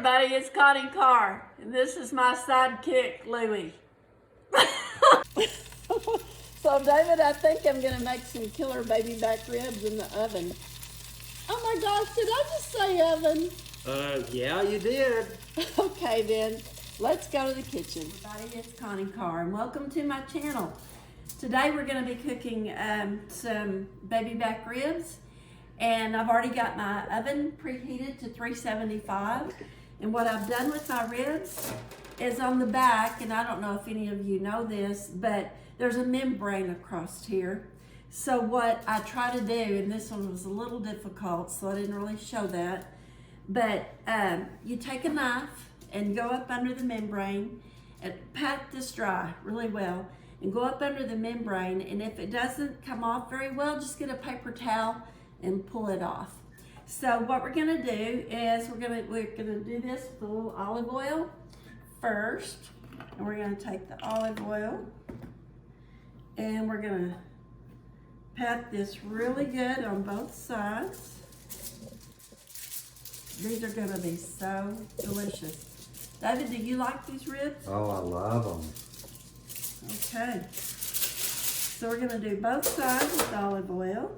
everybody, it's Connie Carr, and this is my sidekick, Louie. So David, I think I'm gonna make some killer baby back ribs in the oven. Oh my gosh, did I just say oven? Yeah, you did. Okay then, let's go to the kitchen. Everybody, it's Connie Carr, and welcome to my channel. Today we're gonna be cooking some baby back ribs. And I've already got my oven preheated to 375. And what I've done with my ribs is on the back, and I don't know if any of you know this, but there's a membrane across here. So what I try to do, and this one was a little difficult, so I didn't really show that, but you take a knife and go up under the membrane and pat this dry really well, and go up under the membrane, and if it doesn't come off very well, just get a paper towel and pull it off. So what we're gonna do is we're gonna do this with a little olive oil first, and we're gonna take the olive oil and we're gonna pat this really good on both sides. These are gonna be so delicious. David, do you like these ribs? Oh, I love them. Okay, so we're gonna do both sides with olive oil.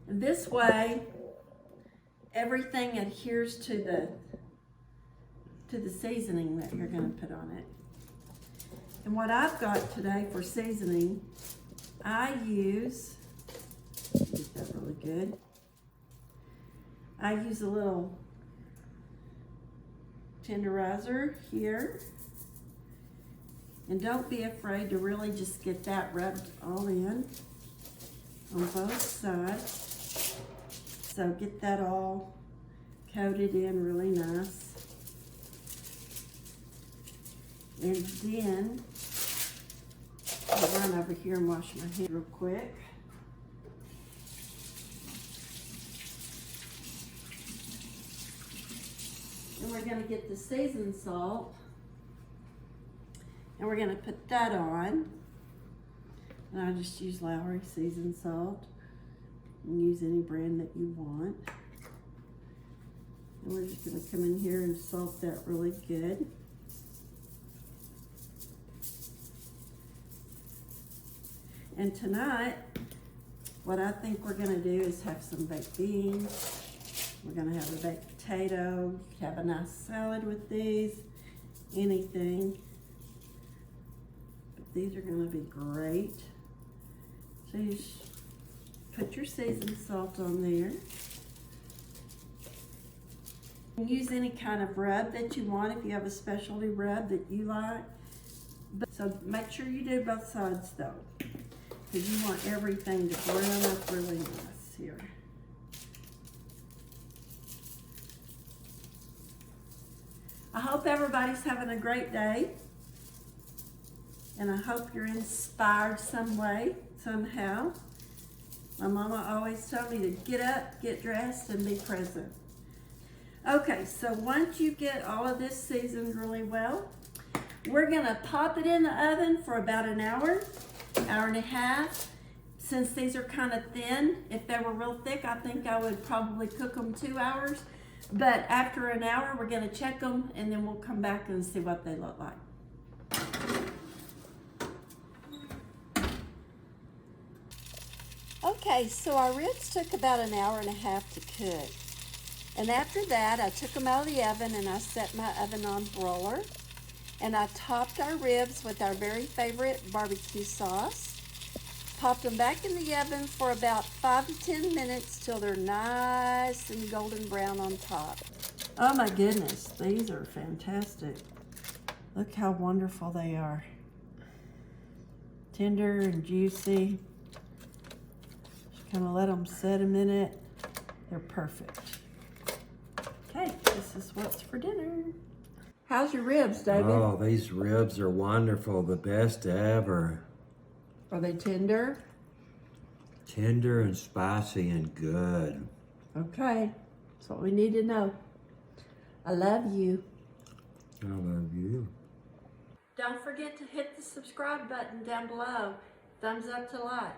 This way, everything adheres to the seasoning that you're going to put on it. And what I've got today for seasoning, I use, get that really good. I use a little tenderizer here. And don't be afraid to really just get that rubbed all in on both sides. So get that all coated in really nice. And then I'll run over here and wash my hands real quick. And we're gonna get the seasoned salt, and we're gonna put that on. And I just use Lowry seasoned salt. You can use any brand that you want. And we're just gonna come in here and salt that really good. And tonight, what I think we're gonna do is have some baked beans. We're gonna have a baked potato. You could have a nice salad with these, anything. But these are gonna be great. So you just put your seasoned salt on there. Use any kind of rub that you want if you have a specialty rub that you like. So make sure you do both sides though, because you want everything to brown up really nice here. I hope everybody's having a great day. And I hope you're inspired some way, somehow. My mama always told me to get up, get dressed, and be present. Okay, so once you get all of this seasoned really well, we're gonna pop it in the oven for about an hour, hour and a half. Since these are kind of thin, if they were real thick, I think I would probably cook them 2 hours. But after an hour, we're gonna check them, and then we'll come back and see what they look like. Okay, so our ribs took about an hour and a half to cook. And after that, I took them out of the oven and I set my oven on broiler. And I topped our ribs with our very favorite barbecue sauce. Popped them back in the oven for about 5 to 10 minutes till they're nice and golden brown on top. Oh my goodness, these are fantastic. Look how wonderful they are. Tender and juicy. Kind of let them sit a minute. They're perfect. Okay, this is what's for dinner. How's your ribs, David? Oh, these ribs are wonderful. The best ever. Are they tender? Tender and spicy and good. Okay, that's what we need to know. I love you. I love you. Don't forget to hit the subscribe button down below. Thumbs up to like.